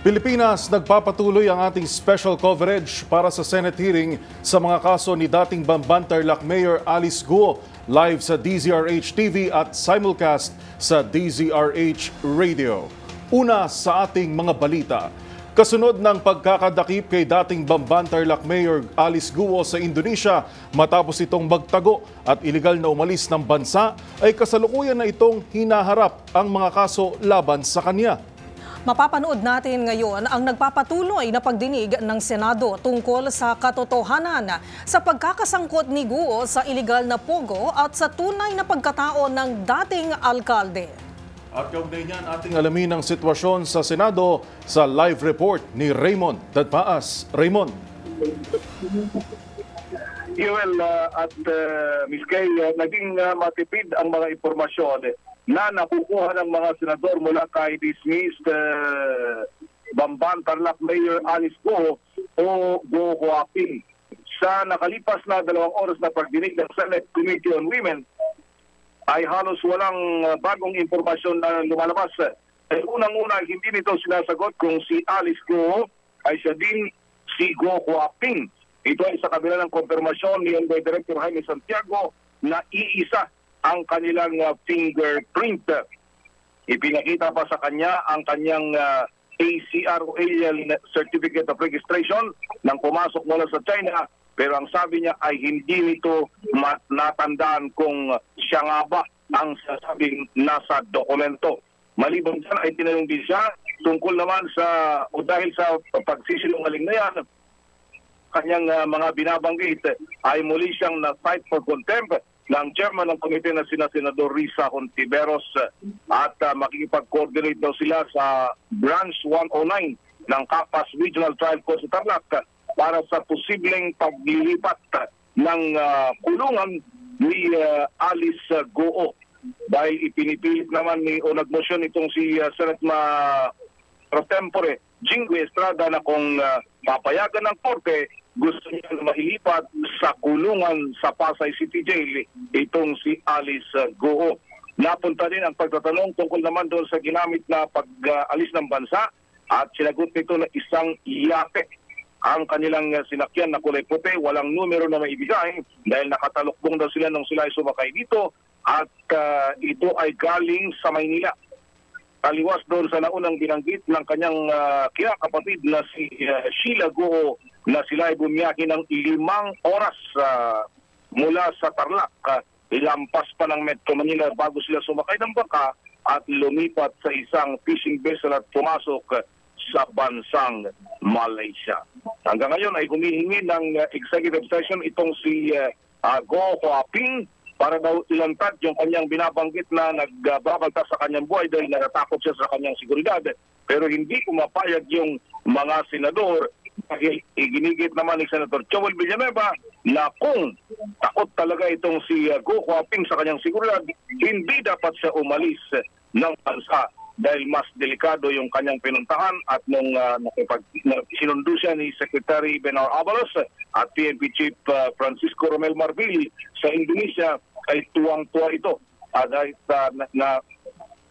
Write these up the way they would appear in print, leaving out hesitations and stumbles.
Pilipinas, nagpapatuloy ang ating special coverage para sa Senate hearing sa mga kaso ni dating Bamban Tarlac Mayor Alice Guo, live sa DZRH TV at simulcast sa DZRH Radio. Una sa ating mga balita, kasunod ng pagkakadakip kay dating Bamban Tarlac Mayor Alice Guo sa Indonesia matapos itong magtago at iligal na umalis ng bansa, ay kasalukuyan na itong hinaharap ang mga kaso laban sa kanya. Mapapanood natin ngayon ang nagpapatuloy na pagdinig ng Senado tungkol sa katotohanan sa pagkakasangkot ni Guo sa iligal na pogo at sa tunay na pagkatao ng dating alkalde. At kaugnay niyan, ating alamin ang sitwasyon sa Senado sa live report ni Raymond Dadpaas. Raymond. Well, Ms. Kay, naging matipid ang mga impormasyon na nakukuha ng mga senador mula kay dismissed Bamban Tarlac Mayor Alice Guo o Guo Huaping. Sa nakalipas na 2 oras na pagdinig ng Senate Committee on Women, ay halos walang bagong impormasyon na lumalabas. Unang-una, hindi nito sinasagot kung si Alice Guo ay siya din si Guo Huaping. Ito ay sa kabila ng konfirmasyon ni Director Jaime Santiago na iisa ang kanilang fingerprint. Ipinakita pa sa kanya ang kanyang ACR o Alien Certificate of Registration nang pumasok mula sa China, pero ang sabi niya ay hindi nito natandaan kung siya nga ba ang sasabing nasa dokumento. Maliban dyan ay tinanong din siya tungkol naman sa, o dahil sa pagsisinungaling na yan, kanyang mga binabanggit ay muli siyang na-cite for contempt ng chairman ng komite na sina Senador Risa Hontiveros at makikipag-coordinate daw sila sa Branch 109 ng Capas Regional Trial Court sa Tarlac para sa posibleng paglilipat ng kulungan ni Alice Guo. Dahil ipinipilit naman o nagmosyon itong si Senate Pro Tempore Jinggoy Estrada na kung papayagan ng korte, gusto niya na mailipat sa kulungan sa Pasay City Jail itong si Alice Guo. Napunta din ang pagtatanong tungkol naman doon sa ginamit na pag-alis ng bansa at sinagot nito na isang yate ang kanilang sinakyan na kulay puti, walang numero na maibigay dahil nakatalukbong daw sila nung sila ay sumakay dito at ito ay galing sa Maynila. Taliwas doon sa naunang binanggit ng kanyang kinakapatid na si Sheila Guo na sila ay bumiyaki ng 5 oras mula sa Tarlac. Ilampas pa ng Metro Manila bago sila sumakay ng bangka at lumipat sa isang fishing vessel at pumasok sa bansang Malaysia. Hanggang ngayon ay humihingi ng executive session itong si Guo Huaping para daw ilantad yung kanyang binabanggit na nagbabalta sa kanyang buhay dahil natatakot siya sa kanyang seguridad. Pero hindi pumapayag yung mga senador dahil iginigit naman ni Senator Joel Villanueva na kung takot talaga itong si Guo Huaping sa kanyang seguridad, hindi dapat siya umalis ng bansa dahil mas delikado yung kanyang pinuntahan at nung sinundo siya ni Secretary Benar Abalos at PNP Chief Francisco Romel Marbil sa Indonesia ay tuwang-tuwa ito. Dahil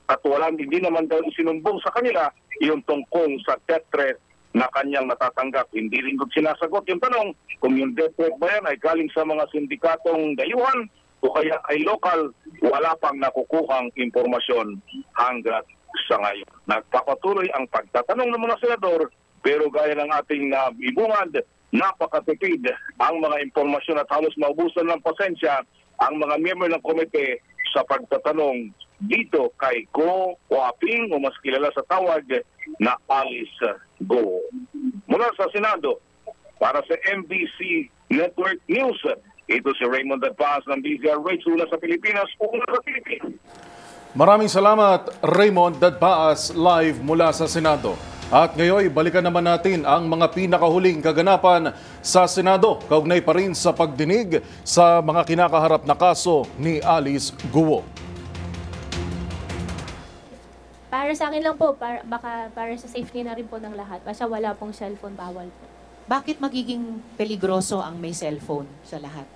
at walang hindi naman daw isinumbong sa kanila yung tungkol sa death threat na kanyang natatanggap. Hindi rin sinasagot yung tanong kung yung death threat ba yan ay galing sa mga sindikatong dayuhan o kaya ay local. Wala pang nakukuhang impormasyon hanggat sa ngayon. Nagpapatuloy ang pagtatanong ng mga senador pero gaya ng ating ibungad, napakatipid ang mga impormasyon at halos maubusan ng pasensya ang mga miyembro ng komite sa pagtatanong dito kay Guo Huaping o mas kilala sa tawag na Alice Guo. Mula sa Senado, para sa MBC Network News, ito si Raymond Dadpaas ng DZRH, una sa Pilipinas, una sa Pilipinas. Maraming salamat, Raymond Dadpaas, live mula sa Senado. At ngayon, balikan naman natin ang mga pinakahuling kaganapan sa Senado. Kaugnay pa rin sa pagdinig sa mga kinakaharap na kaso ni Alice Guo. Para sa akin lang po, baka para sa safety na rin po ng lahat. Basta wala pong cellphone, bawal po. Bakit magiging peligroso ang may cellphone sa lahat?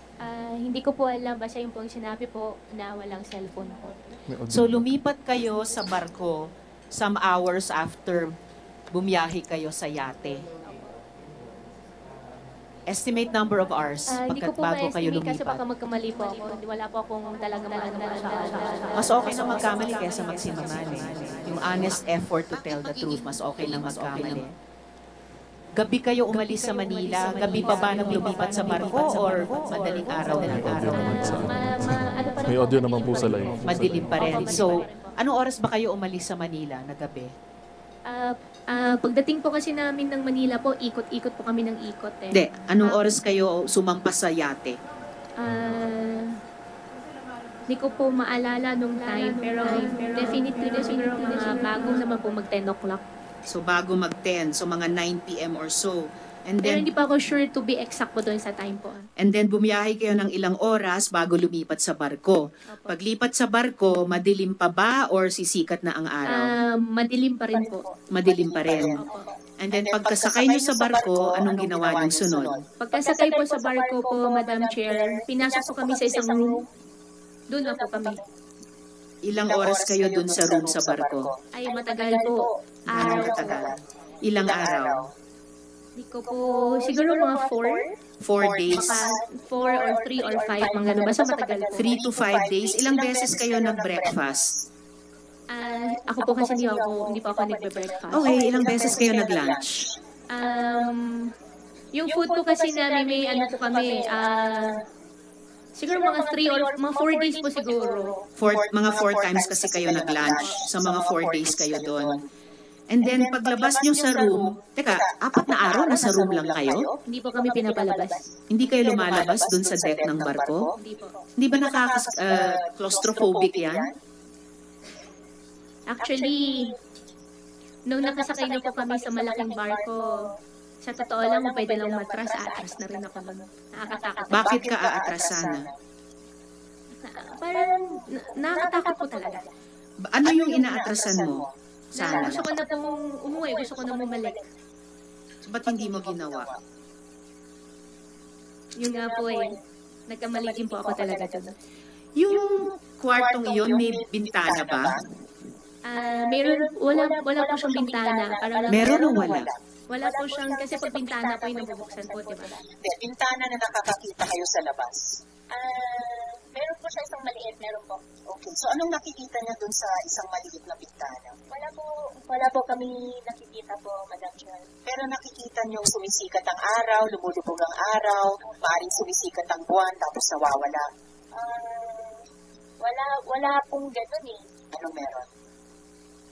Hindi ko po alam. Basta yung pong sinabi po na walang cellphone po. So lumipat kayo sa barko some hours after bumiyahe kayo sa yate? Estimate number of hours Hindi ko pagkat po bago kayo ma-estimate kasi baka lumipat. magkamali po ako. Wala po akong talaga maano. Mas okay na magkamali kaysa magsinungaling. Yung honest effort to tell the truth, mas okay na magkamali. Gabi kayo umalis sa Manila? Gabi pa ba nang lumipat sa barko or madaling araw na? Ano pa rin May audio naman po sa live. Madilim pa rin. So, anong oras ba kayo umalis sa Manila na gabi? Pagdating po kasi namin ng Manila po, ikot-ikot po kami ng ikot eh. Hindi, anong oras kayo sumampas sa yate? Hindi ko po maalala nung time, pero definitely siguro mga bagong naman po mag 10 o'clock. So, bago mag-10, so mga 9 p.m. or so. And Pero then, hindi pa ako sure to be exact po doon sa time po. and then bumiyahe kayo ng ilang oras bago lumipat sa barko. Paglipat sa barko, madilim pa ba or sisikat na ang araw? Madilim pa rin po. Madilim pa rin. And then pagkasakay nyo sa barko, anong ginawa nyo sunod? Pagkasakay po sa barko po, Madam Chair, pinasok po kami sa isang room. Doon na po kami. Ilang oras kayo dun sa room sa barko? Ay, matagal po. Anong katagal? Ilang araw? Hindi ko po, siguro mga 4. 4 days? Baka 4 or 3 or 5, mga ganun. Basta matagal po. 3 to 5 days? Ilang beses kayo nag-breakfast? Ako po kasi hindi pa ako nagbe-breakfast. Okay, ilang beses kayo nag-lunch? Yung food po kasi namin, may ano po kami, siguro mga 3 or mga 4 days po siguro. Mga 4 times kasi kayo nag-lunch. Sa mga 4 days kayo doon. And then, paglabas nyo sa room, teka, 4 na araw nasa room lang kayo? Hindi po kami pinapalabas. Hindi kayo lumalabas dun sa deck ng barko? Hindi po. Hindi ba claustrophobic yan? Actually, nung nakasakay na po kami sa malaking barko, sa totoo lang, kung pwede lang matras, atras na rin ako nun. Nakakatakot. Bakit ka aatras sana? Parang nakakatakot po talaga. Ano yung inaatrasan mo? Sana. Gusto ko na pong umuwi, gusto ko na bumalik. So, ba't hindi mo ginawa? Yun nga po eh. Nagkamali din po ako talaga dun. Yung kwartong iyon, may bintana ba? Wala po siyang bintana. Meron o wala? Wala po siyang, kasi pag bintana po yung nabubuksan po, di ba? Bintana na nakakakita kayo sa labas. Meron po siya isang maliit, meron po. Okay, so anong nakikita niya dun sa isang maliit na bintana? Wala po kami nakikita po, Madam Chair. Pero nakikita niyo sumisikat ang araw, lumulubog ang araw, maaaring sumisikat ang buwan, tapos nawawala. Wala pong gano'n eh. Anong meron?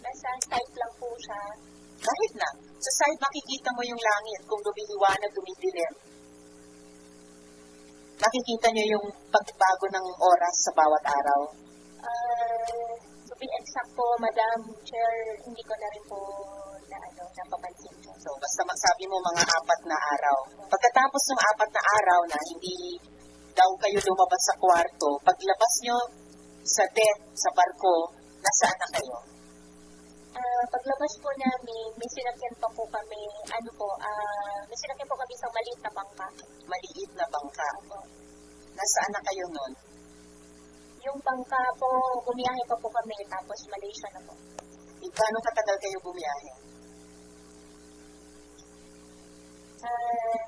Nasa site lang po siya. Kahit na, sa side makikita mo yung langit kung lumiliwanag, dumidilim. Nakikita niyo yung pagbago ng oras sa bawat araw? To be exact po, Madam Chair, hindi ko na rin po napapansin. So, basta magsabi mo mga 4 na araw. Pagkatapos ng 4 na araw na hindi daw kayo lumabas sa kwarto, paglabas nyo sa deck, sa barko, nasaan na kayo? Paglabas po namin, may sinakyan pa po kami, may sinakyan po kami sa maliit na bangka. Maliit na bangka. Nasaan na kayo nun? Yung bangka po, bumiyahe pa po kami, tapos Malaysia na po. Gano'ng katagal kayo bumiyahe?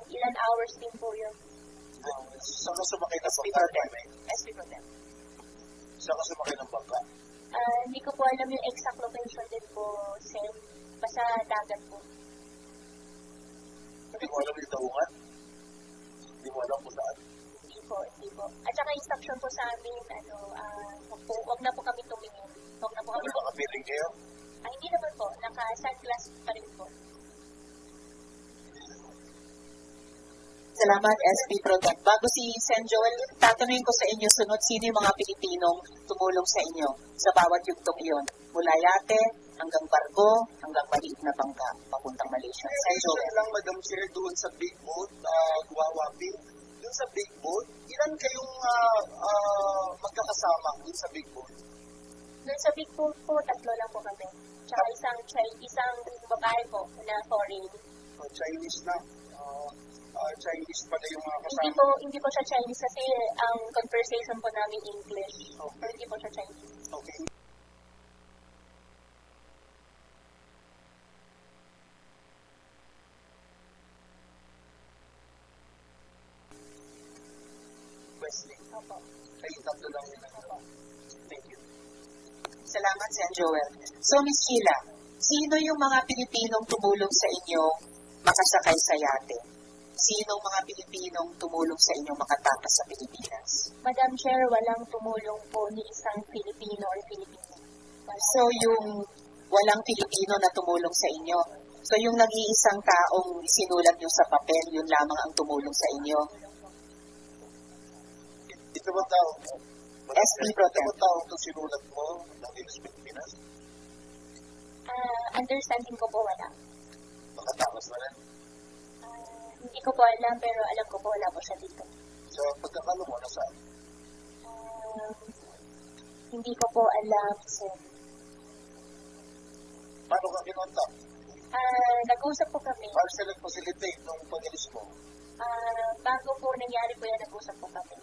Ilan hours din po yun. Saan ka sumakay ng SP bangka? Prudent. SP Prudent. Saan ka sumakay ng bangka? Hindi ko po alam yung exact location din po, Sen. Basta dagat po. Hindi mo alam yung daungan? Hindi mo alam kung saan? Hindi po. At saka instruction po sa amin, wag na po kami tumingin. Wag na po kami. Nakapiling kayo? Hindi naman po. Naka-sunglass pa rin po. Salamat, SP Prudent. Bago si Sen Joel, tatanungin ko sa inyo sunod, sino yung mga Pilipinong tumulong sa inyo sa bawat yugtong iyon? Mula yate, hanggang barko, hanggang maliit na bangka, papuntang Malaysia. Sen Joel. lang, Madam Chair, doon sa big boat, Guawapi. Doon sa big boat, ilan kayong magkakasama doon sa big boat? Doon sa big pool po, 3 lang po kami. Tsaka isang babae po na foreign. Chinese na. Chinese pala yung mga kasama. Hindi po siya Chinese kasi ang conversation po namin English. Okay. Hindi po siya Chinese. Okay. Opo. Kayong tatlo lang yun. Thank you. Salamat, Sen. Joel. So, Ms. Sheila, sino yung mga Pilipinong tumulong sa inyo makasakay sa yate? Sinong mga Pilipinong tumulong sa inyo makatakas sa Pilipinas? Madam Chair, walang tumulong po ni isang Filipino or Filipina. So, yung walang Pilipino na tumulong sa inyo. So, yung nag-iisang taong sinulat nyo sa papel, yun lamang ang tumulong sa inyo. Ito ba tao? SP Pro Tem. Ito ba tao itong sinulat mo ng Pilipinas? Understanding ko po wala. Makatakas na rin. Hindi ko po alam, pero alam ko po wala po siya dito. So, pagkakalo mo, nasaan? Hindi ko po alam, sir. Paano ka kinontak? Nag-usap po kami. Paano sila facilitate nung pag-alis mo? Bago po nangyari po yan, nag-usap po kami.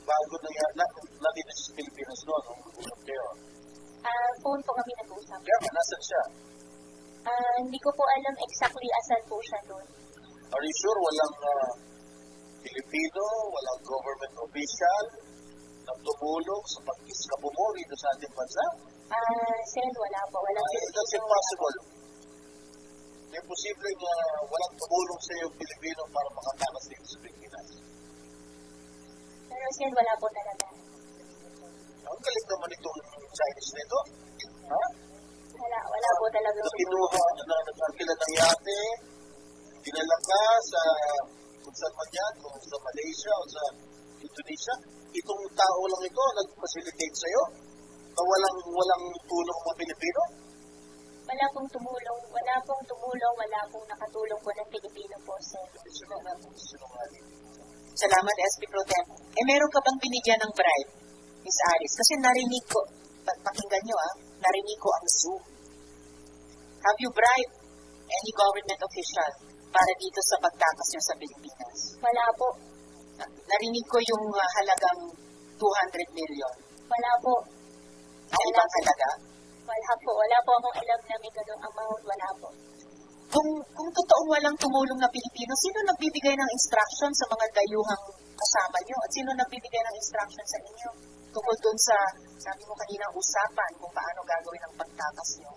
Bago natin na sa Pilipinas noon, nung nag-usap kayo. Phone po kami nag-usap. Kaya nga, nasan siya? Hindi ko po alam exactly asan po siya doon. Are you sure walang Pilipino, walang government official na tumulong sa pag-iskapo mo dito sa ating bansa? Sen, wala po. Walang That's impossible. Imposible na walang tumulong sa iyo Pilipino para makatakas dito sa Pilipinas. Pero Sen, wala po talaga. Ang galing naman itong Chinese nito. Ha? Wala po talaga. Kinuha na nagkakila ng yate, dinala ka sa kung saan man yan, kung sa Malaysia o sa Indonesia. Itong tao lang ito nag-facilitate sa iyo na walang tulong mga Pilipino. Wala pong tumulong, wala pong nakatulong po ng Pilipino po, sir. Sinungaling. Salamat, SP Pro Tem. Meron ka bang binigyan ng bribe, Miss Alice? Kasi narinig ko, pakinggan nyo narinig ko ang Zoom. Have you bribed any government official para dito sa pagtakas nyo sa Pilipinas? Wala po. Narinig ko yung halagang 200 million. Wala po. Ang ibang halaga? Wala po. Wala po akong alam na may ganung amount. Wala po. Kung totoong walang tumulong na Pilipino, sino nagbibigay ng instruction sa mga dayuhang kasama nyo? At sino nagbibigay ng instruction sa inyo? Tungkol dun sa, sabi mo kanina, usapan kung paano gagawin ang pagtakas nyo.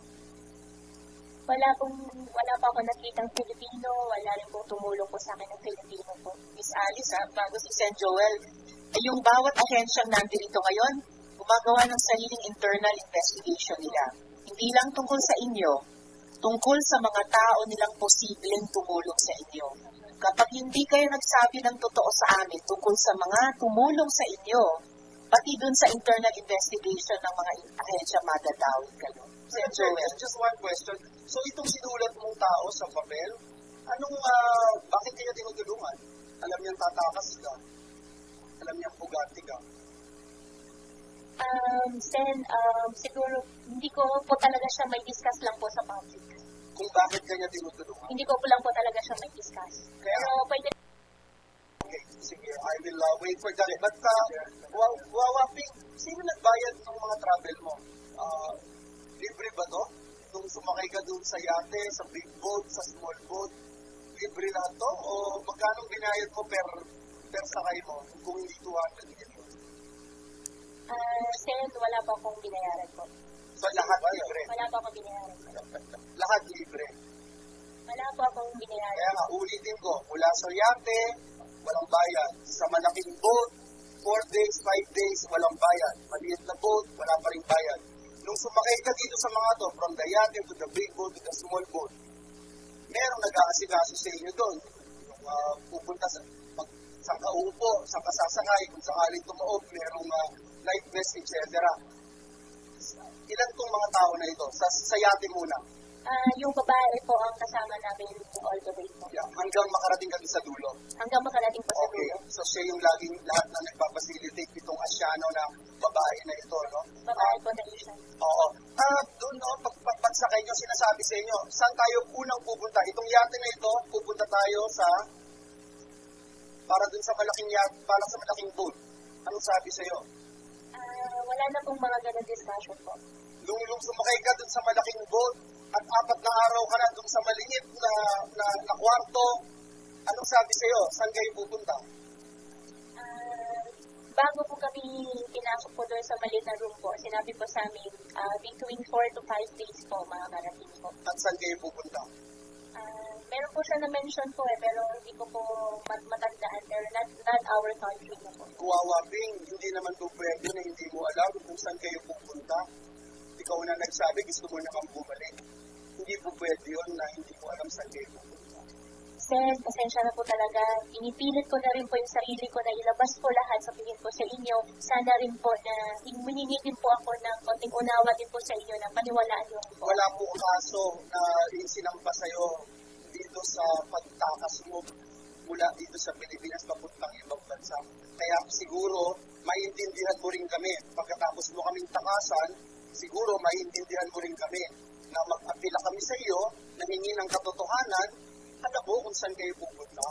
Wala pa ako nakitang Pilipino. Wala rin po tumulong po sa akin ng Pilipino po. Miss Alice, bago si Sen. Joel, yung bawat ahensyang nandito ngayon, gumagawa ng sariling internal investigation nila. Hindi lang tungkol sa inyo, tungkol sa mga tao nilang posibleng tumulong sa inyo. Kapag hindi kayo nagsabi ng totoo sa amin tungkol sa mga tumulong sa inyo, pati dun sa internal investigation ng mga ahensya, madadawin kayo. Sen. Joel. Just one question. So itong sinulat mong tao sa papel, bakit kanya tinutulungan? Alam niyang tatakas ka. Alam niyang bugatti ka. Sen, siguro, hindi ko po talaga siya may discuss lang po sa public. Kung bakit kanya tinutulungan? Hindi ko po lang po talaga siya may discuss. Pero pwede. Okay, sige, I will wait for that. But, Wawaping, sino nagbayad ng mga travel mo? Libre ba to? Nung sumakay ka dun sa yate, sa big boat, sa small boat, libre na to? O magkano binayad mo per sakay mo kung hindi 200 million? Sen, wala pa akong binayaran po. So lahat libre? Wala pa akong binayaran po. Lahat libre? Wala pa akong binayaran. Kaya nga, ulitin ko, mula sa yate, walang bayad. Sa malaking boat, 4 days, 5 days, walang bayad. Maliit na boat, wala pa rin bayad. Nung sumakay ka dito sa mga to, from the yate to the big boat to the small boat, merong nag-aasikaso sa inyo doon. Pupunta sa kaupo, sa kasasakay, kung sakaling tumaob, merong life vest, etc. Ilan tong mga tao na ito? Sa yate muna. Yung babae po ang kasama namin all the way po. Yeah, hanggang makarating kami sa dulo. Hanggang makarating po sa Okay, dulo. so siya yung laging lahat na nagpapacilitate itong Asyano na babae na ito, no? Babae po na Asian. Oo. Doon, no, pagsakay nyo, sinasabi sa inyo, saan tayo unang pupunta? Itong yate na ito, pupunta tayo para dun sa malaking yate, para sa malaking boat. Anong sabi sa iyo? Wala na pong mga ganun discussion po. Nung sumakay ka dun sa malaking boat, at 4 na araw ka na dun sa maliit na kwarto, anong sabi sa iyo? Saan kayo pupunta? bago po kami pinasok po doon sa maliit na room po, sinabi po sa amin, between 4 to 5 days po, makakarating po. At saan kayo pupunta? Meron po siya na-mention po pero hindi ko po matandaan. Pero not our country na po. Kuwawaping, hindi naman po pwede na hindi mo alam kung saan kayo pupunta. Ikaw na nagsabi, gusto mo na kang bumalik. Hindi po pwede yun na hindi mo alam saan kayo pupunta. Sen, pasensya na po talaga. Inipilit ko na rin po yung sarili ko na ilabas po lahat sa tingin ko sa inyo. Sana rin po na humihingi din po ako ng konting unawa din po sa inyo na paniwalaan niyo po. Wala po kaso na sinampa sa'yo dito sa pagtakas mo mula dito sa Pilipinas papuntang ibang bansa. Kaya siguro, maiintindihan mo rin kami. Pagkatapos mo kaming takasan, siguro maiintindihan mo rin kami na mag-apila kami sa iyo, nahingi ng katotohanan, alam mo kung saan kayo pupunta.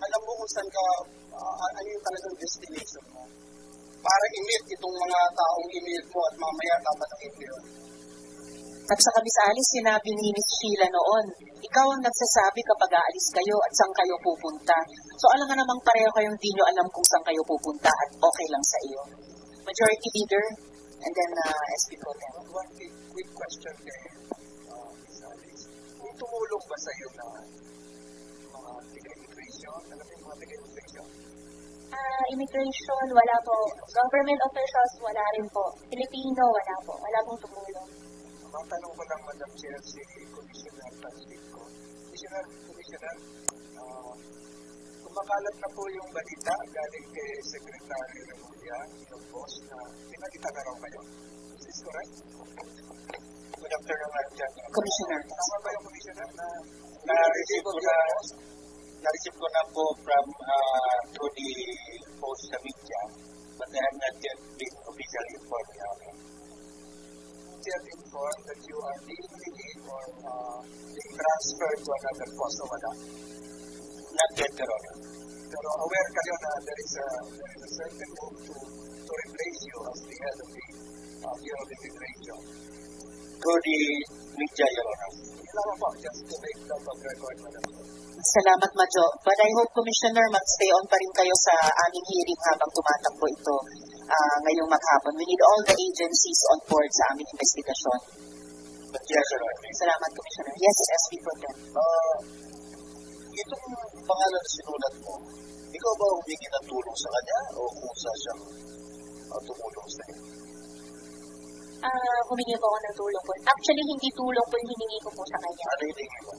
Alam mo kung saan ka, ano yung talagang destination mo. Para i-meet itong mga taong i-meet mo at mamaya dapat ang i-meet. At sa Kamisalis, sinabi ni Miss Sheila noon, ikaw ang nagsasabi kapag aalis kayo at saan kayo pupunta. So alam nga namang pareho kayong di nyo alam kung saan kayo pupunta at okay lang sa iyo. Majority Leader, and then SP Pro Tem. One quick question there, Miss Alice. Kung tumulong ba sa iyo na mga taga-immigration? Alam mo yung mga taga-immigration? Immigration, wala po. Government officials, wala rin po. Filipino, wala po. Wala pong tumulong. Matanong ko lang, Madam Chair, si Commissioner Francisco. Commissioner, kumakalat na po yung balita galing kay Secretary Remulla, yung boss, na pinagita na raw kayo. Is this correct? Good afternoon, Madam Chair. Commissioner. Tama ba yung Commissioner na na-receive ko na po from through the post sa media, but I have not yet been officially informed now. Informed that you are being released or being transferred to another post o wala? Not yet, Your Honor. Pero aware kayo na there is a certain move to replace you as the head of the Bureau of Immigration. Through the media, Your Honor. Kailangan po, just to make that of record, Madam. Salamat, Majo. But I hope, Commissioner, mag-stay on pa rin kayo sa aming hearing habang tumatakbo ito ngayong maghapon. We need all the agencies on board sa aming investigasyon. Yes, Your Honor. Salamat, Commissioner. Yes, SP Pro Tem. Itong pangalan na sinulat mo, ikaw ba humingi ng tulong sa kanya o kung saan siyang tumulong sa iyo? Humingi po ako ng tulong po. Actually, hindi tulong po yung hiningi ko po sa kanya. Ano hiningi mo?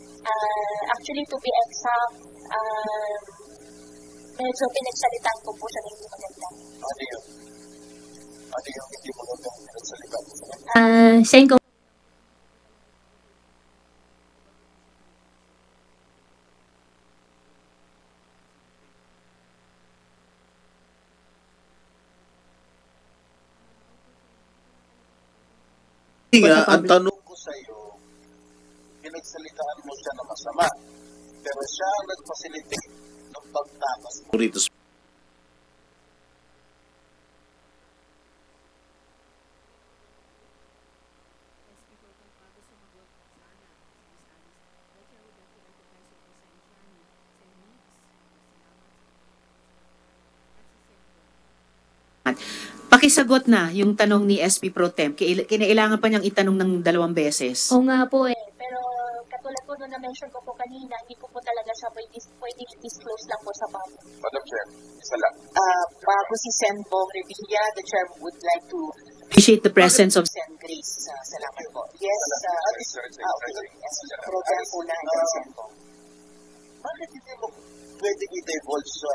Actually, to be exact, medyo pinagsalitan ko po siya na hindi maganda. Ano yun? Ano yung hindi magandang pinagsalitan mo sa kanya? Siya yung Ang tanong ko sa iyo, pinagsalitaan mo siya na masama, pero siya ang nag-facilitate ng pagtakas mo rito. Pakisagot na yung tanong ni SP Pro Tem. Kinailangan pa niyang itanong ng 2 beses. Oo nga po eh. Pero katulad po nung na-mention ko po kanina, hindi ko po talaga siya pwede i-disclose lang po sa public. Madam Chair, isa lang. Bago si Sen Bong Revilla, the Chair would like to Appreciate the presence of Sen Grace. Salamat po. Yes, Pro Tem po na Sen Bong. Bakit hindi mo pwedeng i-divulge sa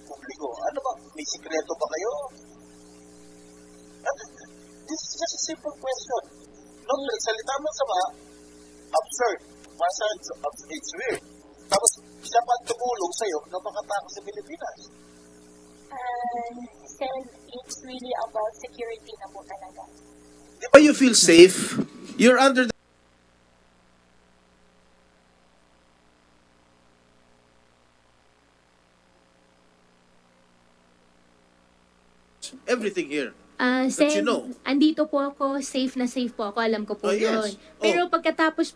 publiko? Ano ba? May sikreto ba kayo? This is just a simple question. Nung salita mo sa mga absurd, it's weird. Tapos siya pa tumulong sa'yo na makatakas sa Pilipinas. Sen, it's really about security na po talaga. Why you feel safe? You're under the everything here. Sen, you know. andito po ako, safe na safe po ako, alam ko po Oh, yes. yun. Oh. Pero pagkatapos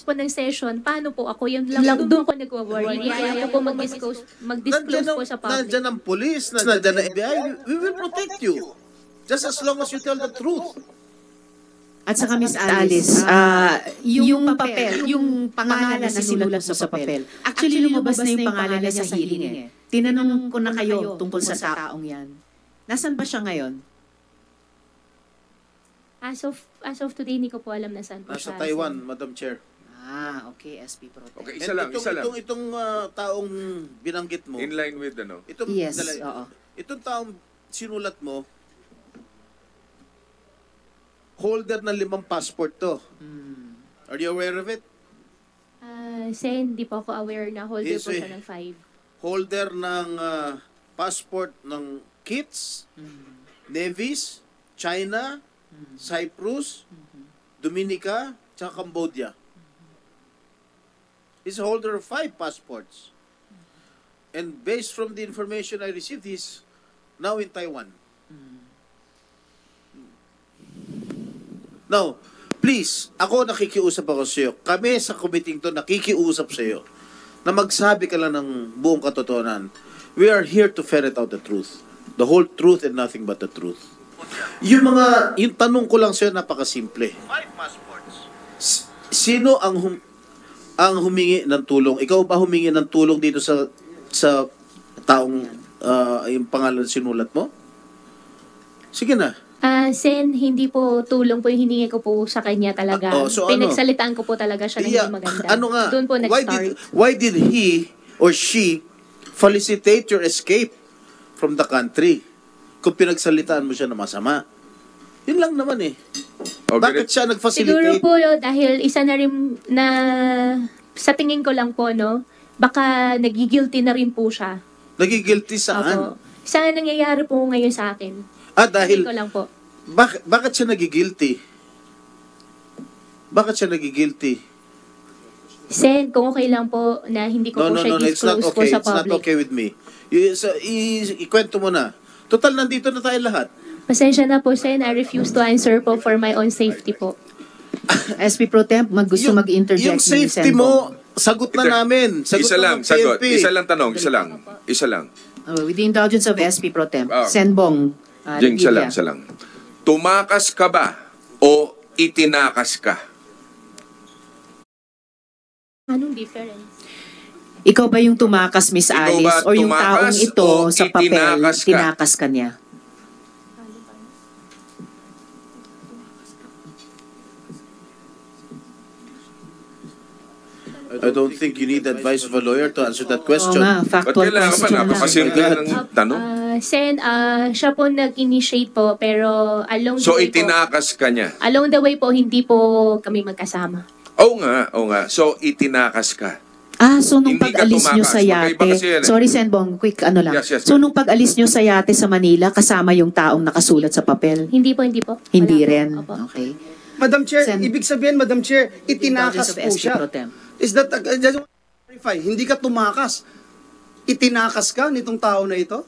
po ng session, paano po ako? Yun lang doon po nagwa-worry. Ayaw ko po mag-disclose po sa public. Nandyan ang police, nandyan ang FBI, we will protect you. Just as long as you tell the truth. At saka Miss Alice, yung papel, yung pangalan na sinulat mo sa papel, actually lumabas na yung pangalan niya sa hearing eh. Tinanong ko na kayo tungkol sa taong yan. Nasaan ba siya ngayon? As of today, hindi ko po alam na saan po Nasa siya. Taiwan, Madam Chair. Okay, SP Pro. Okay, Isa lang. Itong taong binanggit mo. In line with ano? Yes, oo. Itong taong sinulat mo, holder ng 5 passport to. Are you aware of it? Sen, hindi po ako aware na holder Yes, po siya ng 5. Holder ng passport ng KITS, Nevis, China, Cyprus, Dominica, tsaka Cambodia. He's a holder of 5 passports. And based from the information I received, he's now in Taiwan. Now, please, ako nakikiusap ako sa iyo. Kami sa committee to nakikiusap sa iyo na magsabi ka lang ng buong katotohanan. We are here to ferret out the truth. The whole truth and nothing but the truth. Yung tanong ko lang sa iyo, napakasimple. 5 passports. Sino ang humingi ng tulong? Ikaw ba humingi ng tulong dito sa taong yung pangalan sinulat mo? Sige na. Sen, hindi po tulong po yung hiningi ko po sa kanya talaga. So Pinagsalitaan ko po talaga siya ng hindi maganda. Ano nga? Doon po nag-start. Why did he or she felicitate your escape from the country kung pinagsalitaan mo siya na masama? Yun lang naman eh. Bakit siya nag-facilitate? Siguro po dahil isa na rin na sa tingin ko lang po, no, baka nagigilty na rin po siya. Nagigilty saan? Opo. Saan nangyayari po ngayon sa akin? Dahil, ko lang po. Bakit siya nagigilty? Bakit siya nagigilty? Sen, kung okay lang po na hindi ko po siya disclose po sa public. It's not okay with me. Ikwento mo na. Total, nandito na tayo lahat. Pasensya na po, Sen. I refuse to answer po for my own safety po. SP Pro Temp, gusto mag-interject. Yung safety mo, sagot na namin. Isa lang, sagot. Isa lang tanong, isa lang. With the indulgence of SP Pro Temp, Senbong. Jing, isa lang. Tumakas ka ba o itinakas ka? Anong difference? Ikaw ba yung tumakas, Miss Ikaw Alice? ba O yung taong tumakas ito o sa papel, itinakas ka? tinakas ka niya? I don't think you need advice of a lawyer to answer that question. Factual question lang. Napakasimple ng tanong. Sen, siya po nag-initiate po, pero along the So, way po, itinakas ka niya? along the way po, hindi po kami magkasama. Oo nga. So, itinakas ka. So nung Hindi ka pag-alis nyo tumakas. sa yate, Magkaiba kasi yan eh. sorry Senbong, quick ano lang. Yes, So nung pag-alis nyo sa yate sa Manila, kasama yung taong nakasulat sa papel? Hindi po. Hindi Wala rin. po. Opo. Okay. Madam Chair, ibig sabihin, Madam Chair, itinakas po SP siya. Pro Temp. Is that, I just want to clarify, hindi ka tumakas. Itinakas ka nitong tao na ito?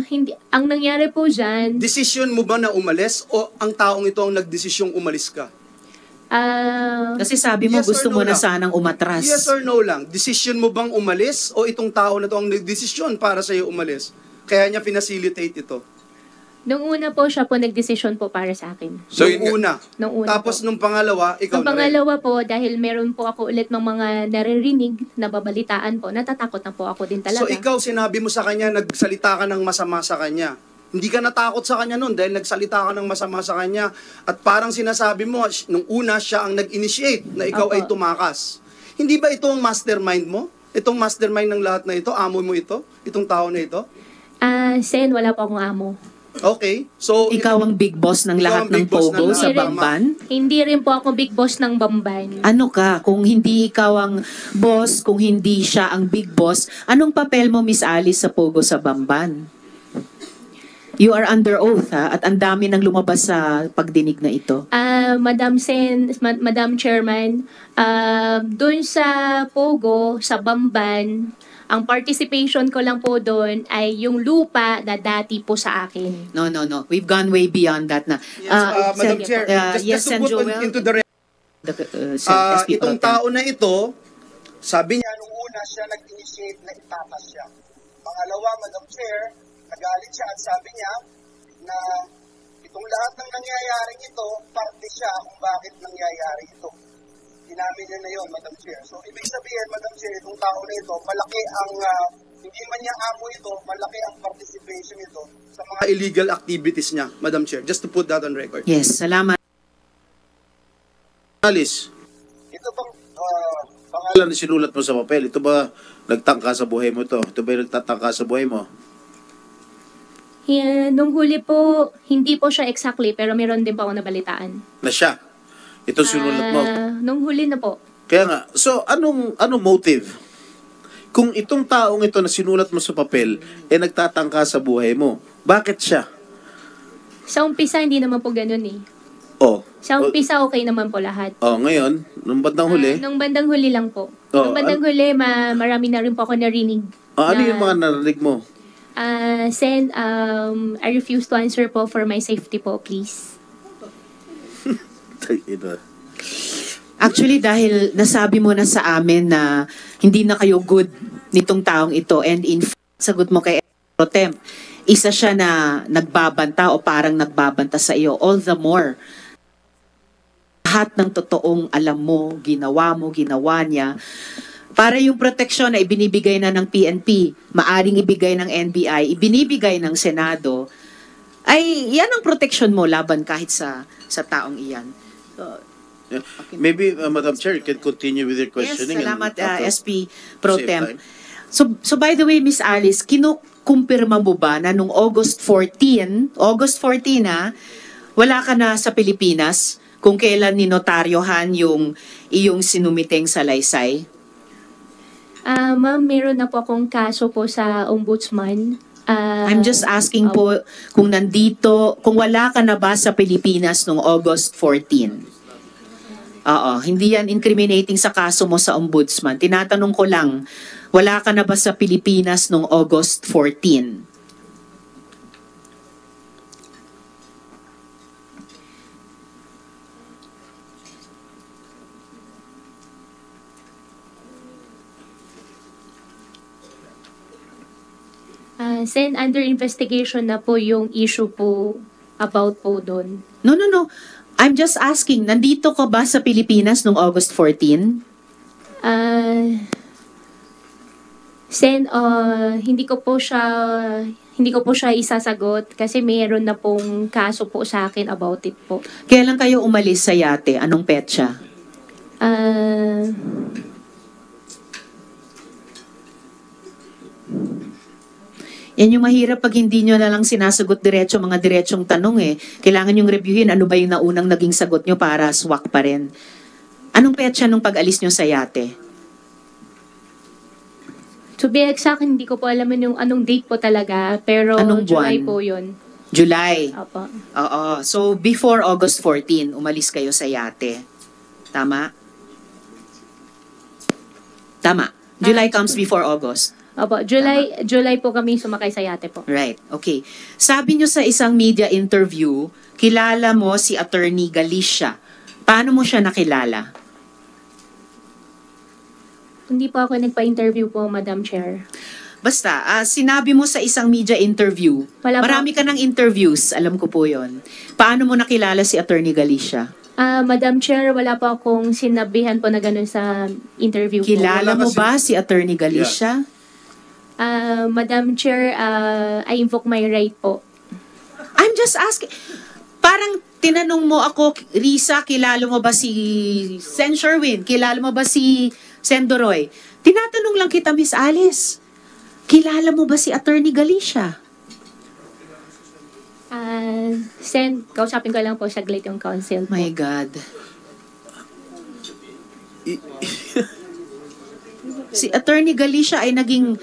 Hindi. Ang nangyari po dyan, Desisyon mo ba na umalis o ang taong ito ang nagdesisyong umalis ka? Kasi sabi mo Yes or gusto no mo na lang? sanang umatras. Yes or no lang? Desisyon mo bang umalis o itong tao na ito ang nagdesisyon para sa iyo umalis? Kaya niya pinacilitate ito. nung una po siya po nagdesisyon po para sa akin. So, Nung una. Nung una Tapos po. nung pangalawa, ikaw Nung na rin. pangalawa po, dahil meron po ako ulit ng mga naririnig, nababalitaan po, natatakot na po ako din talaga. So ikaw sinabi mo sa kanya, nagsalita ka ng masama sa kanya. Hindi ka natakot sa kanya noon dahil nagsalita ka ng masama sa kanya. At parang sinasabi mo, nung una siya ang nag-initiate na ikaw Opo. ay tumakas. Hindi ba ito ang mastermind mo? Itong mastermind ng lahat na ito? Amo mo ito? Itong tao na ito? Sen, wala po akong amo. Okay. So, Ikaw ang big boss ng Ikaw lahat ang big ng boss ng Pogo lahat. sa Bamban? Hindi rin po ako big boss ng Bamban. Ano ka? Kung hindi ikaw ang boss, kung hindi siya ang big boss, anong papel mo, Miss Alice, sa Pogo sa Bamban? You are under oath, ha? At ang dami nang lumabas sa pagdinig na ito. Madam Chairman, doon sa Pogo, sa Bamban, Ang participation ko lang po doon ay yung lupa na dati po sa akin. No. We've gone way beyond that na. Madam Chair, yes, just to Sen. put Joel. into the SP itong Pro Tem. tao na ito, sabi niya, Nung una siya nag-initiate na itakas siya. Pangalawa, Madam Chair, nagalit siya at sabi niya na itong lahat ng nangyayaring ito, parte siya kung bakit nangyayari ito. Inamin niya na yun, Madam Chair. So, ibig sabihin, Madam Chair, itong tao na ito, malaki ang, hindi man niya amo ito, malaki ang participation ito sa mga illegal activities niya, Madam Chair. Just to put that on record. Yes, salamat. Alice, ito bang pangalan na sinulat mo sa papel, ito ba nagtangka sa buhay mo to? Ito ba yung nagtatangka sa buhay mo? Yeah, nung huli po, hindi po siya exactly, pero meron din po ako nabalitaan. Na siya? Ito sinulat mo? Nung huli na po. Kaya nga, so anong motive? Kung itong taong ito na sinulat mo sa papel, nagtatangka sa buhay mo, bakit siya? Sa umpisa, hindi naman po ganun eh. Oh. Sa umpisa, okay naman po lahat. Oh, ngayon, nung bandang huli? Nung bandang huli lang po. Nung bandang huli, marami na rin po ako narinig. Ano yung mga narinig mo? Sen, I refuse to answer po for my safety po, please. Actually, dahil nasabi mo na sa amin na hindi na kayo good nitong taong ito, and in fact, sagot mo kay Pro Tem, isa siya na nagbabanta o parang nagbabanta sa iyo, all the more. Lahat ng totoong alam mo, ginawa niya, para yung proteksyon na ibinibigay na ng PNP, maaring ibigay ng NBI, ibinibigay ng Senado, ay yan ang proteksyon mo laban kahit sa taong iyan. So, maybe, Madam Chair, you can continue with your questioning. Yes, salamat, SP Pro Tem. So by the way, Miss Alice, kinukumpirma mo ba na nung August 14 wala ka na sa Pilipinas kung kailan ninotaryohan yung iyong sinumiteng salaysay? Ma'am, meron na po akong kaso po sa ombudsman. I'm just asking po kung wala ka na ba sa Pilipinas nung August 14? Oo, hindi yan incriminating sa kaso mo sa ombudsman. Tinatanong ko lang, wala ka na ba sa Pilipinas nung August 14? Sen, under investigation na po yung issue po about po doon. No. I'm just asking, nandito ka ba sa Pilipinas nung August 14? Sen, hindi ko po siya isasagot kasi mayroon na pong kaso po sa akin about it po. Kailan kayo umalis sa yate? Anong petsa? Yan yung mahirap pag hindi nyo na lang sinasagot diretso mga diretsong tanong eh. Kailangan yung reviewin ano ba yung naunang naging sagot nyo para swak pa rin. Anong petsa nung pag-alis nyo sa yate? To be exact, hindi ko po alam yung anong date po talaga, pero anong July buwan? po yun. July? Opo. Oo. So, before August 14, umalis kayo sa yate. Tama? Tama. July comes before August. Opo, July po kami sumakay sa yate po. Right, okay. Sabi nyo sa isang media interview, kilala mo si Attorney Galicia. Paano mo siya nakilala? Hindi po ako nagpa-interview po, Madam Chair. Basta, sinabi mo sa isang media interview, marami ka ng interviews, alam ko po yon. Paano mo nakilala si Attorney Galicia? Madam Chair, wala po akong sinabihan po na ganun sa interview po. Kilala mo ba si Attorney Galicia? Madam Chair, I invoke my right po. I'm just asking. Parang tinanong mo ako, Risa, kilala mo ba si Sen Sherwin? Kilala mo ba si Sen Doroy? Tinatanong lang kita, Miss Alice. Kilala mo ba si Attorney Galicia? Sen, kausapin ko lang po saglit yung counsel po. My God. Si Attorney Galicia ay naging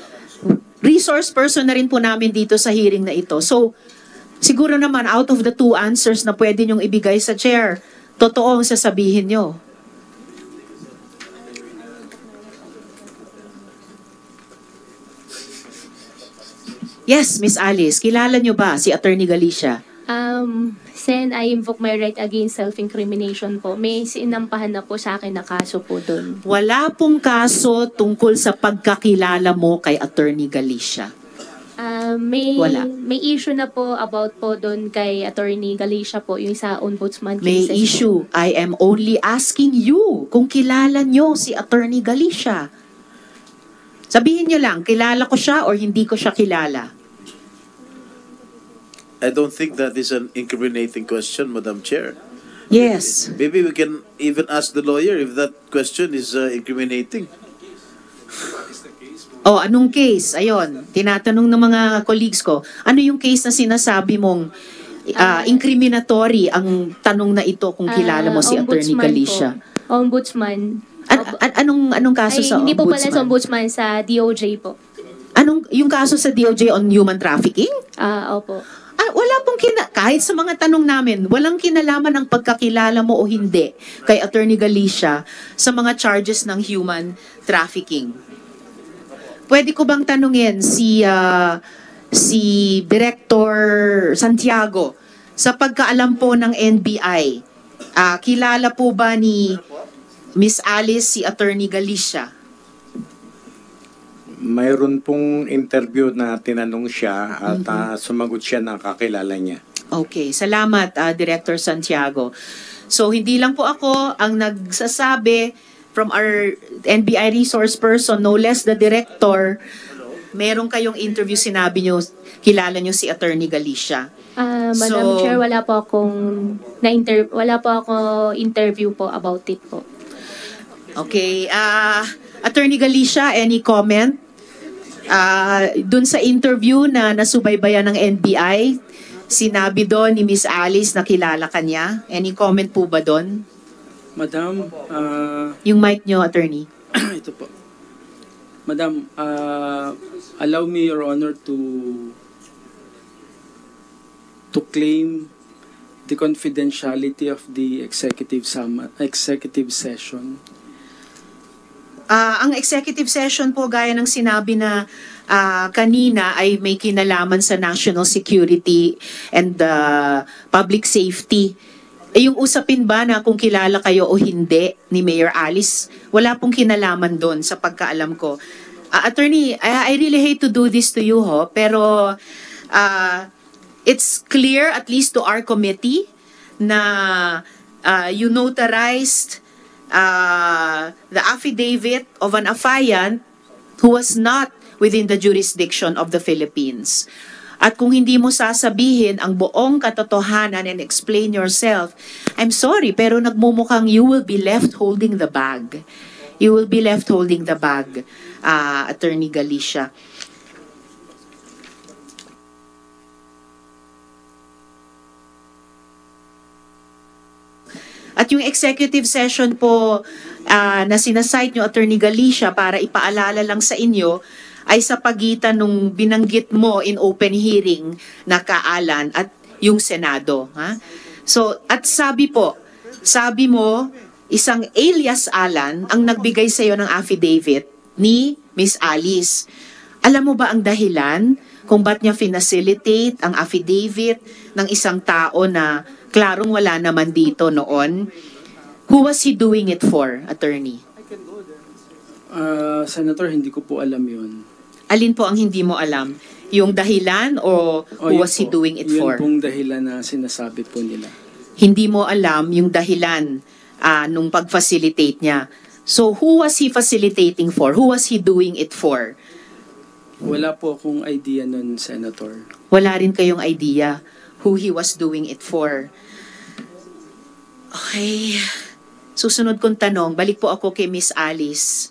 resource person na rin po namin dito sa hearing na ito. So, siguro naman out of the two answers na pwede nyong ibigay sa chair, totoo ang sasabihin nyo. Yes, Miss Alice, kilala nyo ba si Attorney Galicia? Sen, I invoke my right against self-incrimination po. May sinampahan na po sa akin na kaso po doon. Wala pong kaso tungkol sa pagkakilala mo kay Attorney Galicia. Wala. May issue na po about po doon kay Attorney Galicia po, yung sa ombudsman May cases issue. I am only asking you kung kilala nyo si Attorney Galicia. Sabihin nyo lang, kilala ko siya or hindi ko siya kilala. I don't think that is an incriminating question, Madam Chair. Yes. Maybe we can even ask the lawyer if that question is incriminating. Oh, anong case? Ayon, tinatanong ng mga colleagues ko, ano yung case na sinasabi mong incriminatory ang tanong na ito kung kilala mo si Attorney Galicia? Po. Ombudsman. Anong kaso sa hindi ombudsman? po pala sa ombudsman, sa DOJ po. Yung kaso sa DOJ on human trafficking? Opo. Wala pong kahit sa mga tanong namin, walang kinalaman ang pagkakilala mo o hindi kay Attorney Galicia sa mga charges ng human trafficking. Pwede ko bang tanungin si Director Santiago, sa pagkaalam po ng NBI, kilala po ba ni Miss Alice si Attorney Galicia? Mayroon pong interview na tinanong siya at sumagot siya na kakilala niya. Okay, salamat Director Santiago. So hindi lang po ako ang nagsasabi from our NBI resource person, no less the director, meron kayong interview, sinabi nyo, kilala nyo si Attorney Galicia. Madam Chair, wala po ako interview po about it po. Okay, Attorney Galicia, any comment? Dun sa interview na nasubaybayan ng NBI, sinabi doon ni Miss Alice na kilala ka niya. Any comment po ba doon? Madam, yung mic nyo, Attorney. Ito po. Madam, allow me, Your Honor, to claim the confidentiality of the executive session. Ang executive session po, gaya ng sinabi na kanina, ay may kinalaman sa national security and public safety. Yung usapin ba na kung kilala kayo o hindi ni Mayor Alice, wala pong kinalaman doon sa pagkaalam ko. Attorney, I really hate to do this to you, pero it's clear, at least to our committee, na you notarized the affidavit of an affiant who was not within the jurisdiction of the Philippines. At kung hindi mo sasabihin ang buong katotohanan and explain yourself, I'm sorry, pero nagmumukhang you will be left holding the bag. You will be left holding the bag, Attorney Galicia. At yung executive session po na sinasite nyo, Attorney Galicia, para ipaalala lang sa inyo, ay sa pagitan nung binanggit mo in open hearing na Kaalan at yung Senado. Ha? So, at sabi mo, isang alias Alan ang nagbigay sa iyo ng affidavit ni Miss Alice. Alam mo ba ang dahilan kung ba't niya finacilitate ang affidavit ng isang tao na klarong wala naman dito noon? Who was he doing it for, Attorney? Senator, hindi ko po alam yun. Alin po ang hindi mo alam? Yung dahilan o who was he doing it for? Yun pong dahilan na sinasabi po nila. Hindi mo alam yung dahilan nung pag-facilitate niya. So who was he facilitating for? Who was he doing it for? Wala po akong idea nun, Senator. Wala rin kayong idea who he was doing it for. Okay. Susunod kong tanong, balik po ako kay Miss Alice.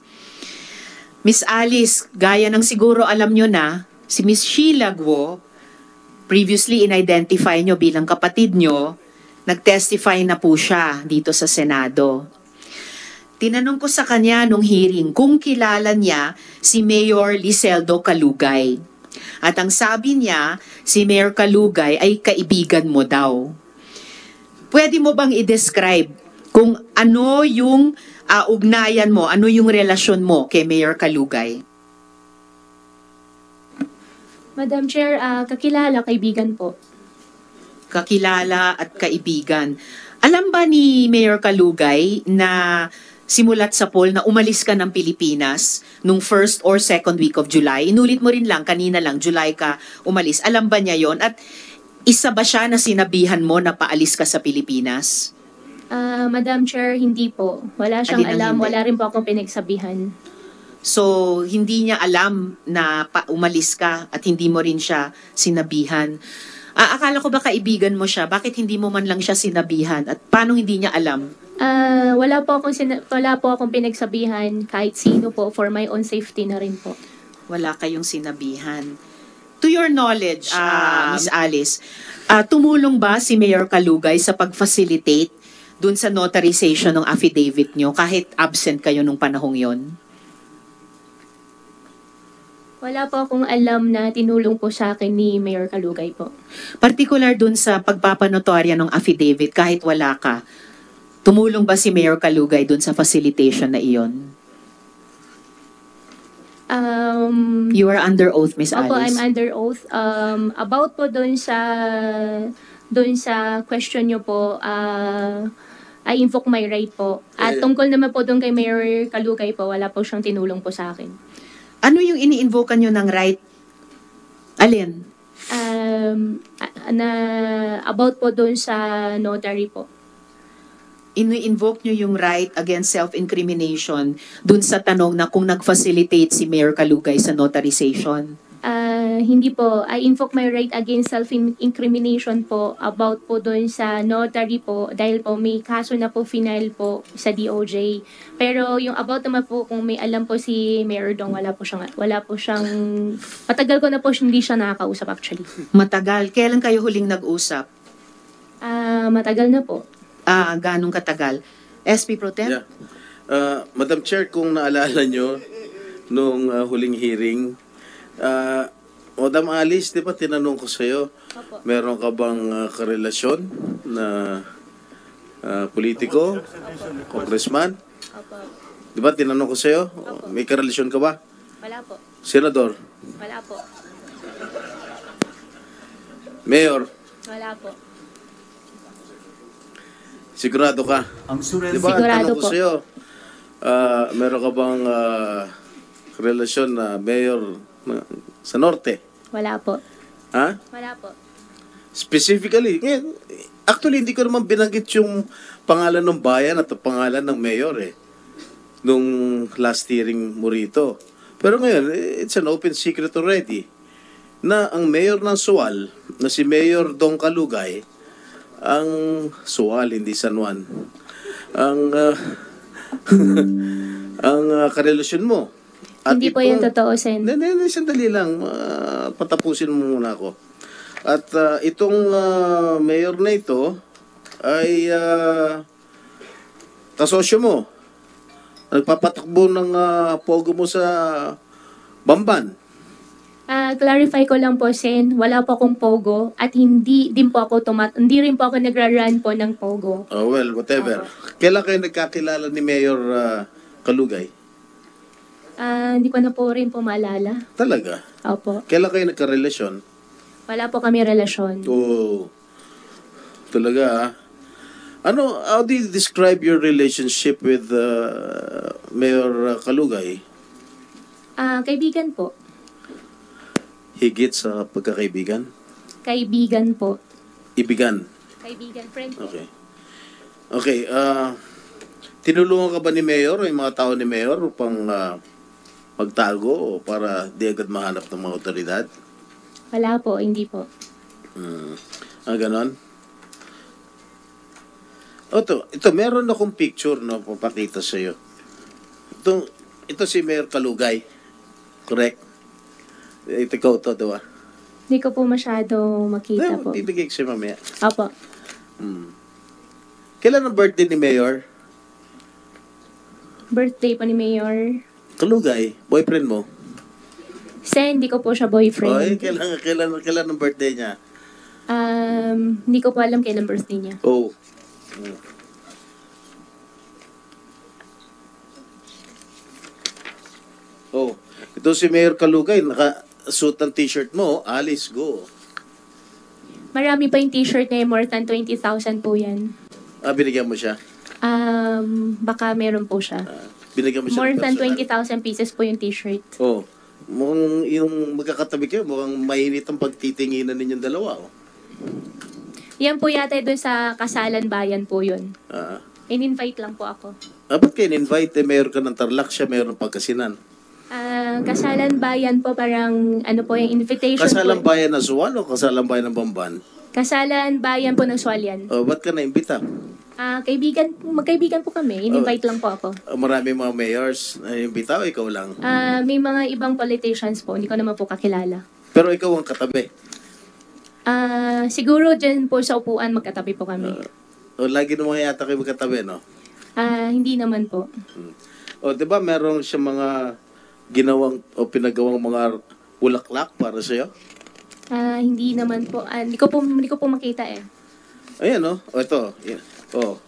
Miss Alice, gaya ng siguro alam nyo na, si Miss Sheila Guo, previously in-identify nyo bilang kapatid nyo, nag-testify na po siya dito sa Senado. Tinanong ko sa kanya nung hearing kung kilala niya si Mayor Liseldo Calugay. At ang sabi niya, si Mayor Calugay ay kaibigan mo daw. Pwede mo bang i-describe kung ano yung ugnayan mo, ano yung relasyon mo kay Mayor Calugay? Madam Chair, kakilala, kaibigan po. Kakilala at kaibigan. Alam ba ni Mayor Kalugay na simulat sa poll na umalis ka ng Pilipinas nung first or second week of July? Inulit mo rin lang, kanina lang, July ka umalis. Alam ba niya yon? At isa ba siya na sinabihan mo na paalis ka sa Pilipinas? Madam Chair, hindi po. Wala siyang Alin ang alam, hindi? wala rin po akong pinagsabihan. So, hindi niya alam na umalis ka at hindi mo rin siya sinabihan. Akala ko ba kaibigan mo siya? Bakit hindi mo man lang siya sinabihan? At paano hindi niya alam? Wala po akong pinagsabihan kahit sino po for my own safety na rin po. Wala kayong sinabihan. To your knowledge, Miss Alice, tumulong ba si Mayor Kalugay sa pag-facilitate dun sa notarization ng affidavit nyo kahit absent kayo nung panahong yon? Wala po akong alam na tinulong po sa akin ni Mayor Kalugay po. Particular dun sa pagpapanotorya ng affidavit kahit wala ka, tumulong ba si Mayor Kalugay dun sa facilitation na iyon? You are under oath, Miss Alice. Opo, I'm under oath. About po dun sa question nyo po, I invoke my right po. At tungkol naman po dun kay Mayor Kalugay po, wala po siyang tinulong po sa akin. Ano yung ini-invoke nyo ng right? Alin? About po dun sa notary po. Ini-invoke nyo yung right against self-incrimination dun sa tanong na kung nag-facilitate si Mayor Kalugay sa notarization? Hindi po. I invoke my right against self-incrimination po about po dun sa notary po dahil po may kaso na po final po sa DOJ. Pero yung about naman po kung may alam po si Mayor Dong, wala po siyang matagal ko na po hindi siya nakakausap actually. Matagal? Kailan kayo huling nag-usap? Matagal na po. Ganong katagal? SP Pro Tem? Yeah. Madam Chair, kung naalala nyo, nung huling hearing, Madam Alice, di ba tinanong ko sa'yo, meron ka bang karelasyon na politiko, congressman? Opo. Di ba tinanong ko sa'yo, may karelasyon ka ba? Wala po. Senador? Wala po. Mayor? Wala po. Sigurado ka? Di ba, Sigurado tanong ko po. sa'yo, meron ka bang relasyon na mayor sa Norte? Wala po. Ha? Wala po. Specifically, actually hindi ko naman binanggit yung pangalan ng bayan at pangalan ng mayor nung last hearing mo rito. Pero ngayon, it's an open secret already na ang mayor ng Sual, na si Mayor Dong Kalugay, ang Sual, hindi San Juan, ang karelasyon mo. At Hindi po yung totoo, Sen. Hindi, sandali lang. Patapusin mo muna ako. At itong mayor na ito ay kasosyo mo. Nagpapatakbo ng pogo mo sa Bamban. Clarify ko lang po, Sen. Wala po akong pogo at hindi rin po ako nagra-run po ng pogo. Oh, well, whatever. Kailan kayo nagkakilala ni Mayor Kalugay? Hindi ko na po rin po maalala. Talaga? Opo. Kailan kayo nagkarelasyon? Wala po kami relasyon. Oh, talaga how do you describe your relationship with Mayor Kalugay? Kaibigan po. Higit sa pagkakaibigan? Kaibigan po. Ibigan? Kaibigan, friend po. Okay. Okay, tinulungan ka ba ni Mayor o yung mga tao ni Mayor upang magtago o para di agad mahanap ng mga otoridad? Wala po, hindi po. Ganon? Ito, meron akong picture na papakita sa iyo. Ito si Mayor Kalugay. Correct? Ito ikaw to, diba? Hindi ko po masyado makita po. Bibigay ko siya mamaya. Opo. Kailan ang birthday ni Mayor? Birthday po ni Mayor. Kalugay, boyfriend mo? Sen, hindi ko po siya boyfriend. Kailan ang birthday niya? Hindi ko po alam kailan birthday niya. Oh. Oh, ito si Mayor Kalugay, suit ng t-shirt mo, Alice, go. Marami pa yung t-shirt na more than 20,000 po yan. Binigyan mo siya? Baka meron po siya. Binigyan mo siya More ng than personal? 20,000 pieces po yung t-shirt. Oh. Mukhang yung magkakatabi kayo, mukhang mainit ang pagtitinginan ninyong dalawa. Oh. Yan po yata doon sa Kasalan Bayan po yun. Ah. In-invite lang po ako. Ba't kayo in-invite? Mayroon ka ng Tarlac, siya mayroon ng Pangasinan. Kasalan Bayan po parang ano po yung invitation Kasalan po. Bayan ng Suwan o Kasalan Bayan ng Bamban? Kasalan Bayan po ng Sualian. Oh, ba't ka na-imbita? Magkaibigan po kami. In-invite lang po ako. Marami mga mayors na imbita o ikaw lang? May mga ibang politicians po. Hindi ko naman po kakilala. Pero ikaw ang katabi? Siguro dyan po sa upuan magkatabi po kami. Lagi naman yata kayo magkatabi, no? Hindi naman po. O, di ba meron siya mga ginawang o pinagawang mga bulaklak para sa'yo? Hindi naman po. Hindi ko po makita eh. Ayan, no? O, ito. Yan. O.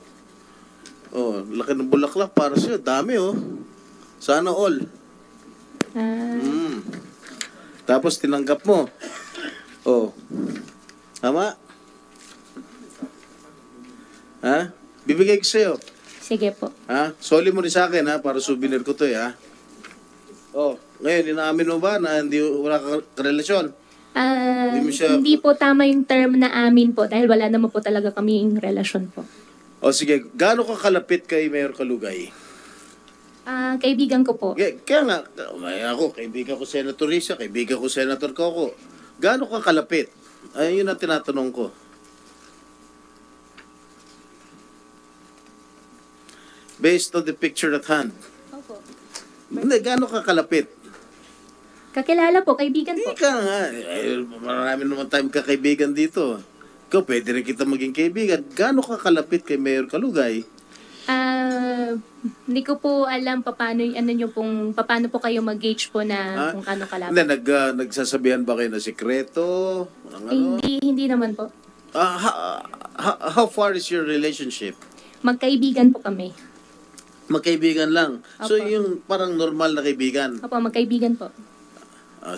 O, laki ng bulaklak para sa'yo. Dami, oh. Sana all. Tapos tinanggap mo. O. Tama? Ha? Bibigay ko sa'yo. Sige po. Ha? Soli mo rin sa akin, ha? Para souvenir ko to, ha? Oh, ngayon, inaamin mo ba na wala ka relasyon? Hindi po tama yung term na amin po dahil wala naman po talaga kaming relasyon po. O sige, gaano ka kalapit kay Mayor Kalugay? Kaibigan ko po. Kaya nga, ako, kaibigan ko Senator Risa, kaibigan ko Senator Coco. Gaano ka kalapit? Ayun yun ang tinatanong ko. Based on the picture at hand. Opo. Hindi, gaano ka kalapit? Kakilala po, kaibigan po. Ika nga, marami naman tayong kakaibigan dito. Ikaw, pwede rin kita maging kaibigan. Gaano ka kalapit kay Mayor Kalugay? Hindi ko po alam paano po kayo mag-gauge po na kung kano kalapit. Hindi, nagsasabihan ba kayo na sikreto? Hindi naman po. How far is your relationship? Magkaibigan po kami. Magkaibigan lang. So, Opo. yung parang normal na kaibigan. Opo, magkaibigan po.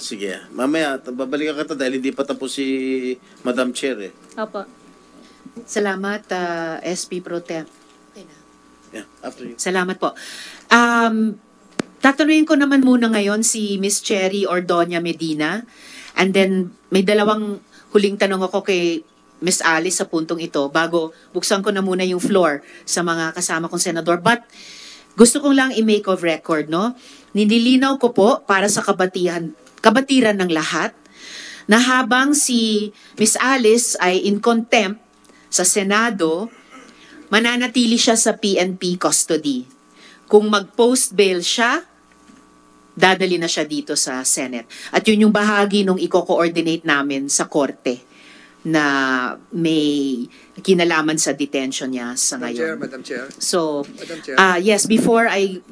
Sige. Mamaya, babalikan ka dahil hindi pa tapos si Madam Chair, eh. Opo. Salamat, SP Pro Tem. Yeah, after you. Salamat po. Tatanungin ko naman muna ngayon si Miss Cherry Ordonia Medina. And then, may dalawang huling tanong ako kay Miss Alice sa puntong ito bago buksan ko na muna yung floor sa mga kasama kong senador. But, gusto kong lang i-make of record, no? Nililinaw ko po para sa kabatiran ng lahat na habang si Miss Alice ay in contempt sa Senado, mananatili siya sa PNP custody. Kung mag-post bail siya, dadali na siya dito sa Senate. At yun yung bahagi nung i-coordinate namin sa korte na may kinalaman sa detention niya sa ngayon. Madam Chair. So, Madam Chair. yes, before I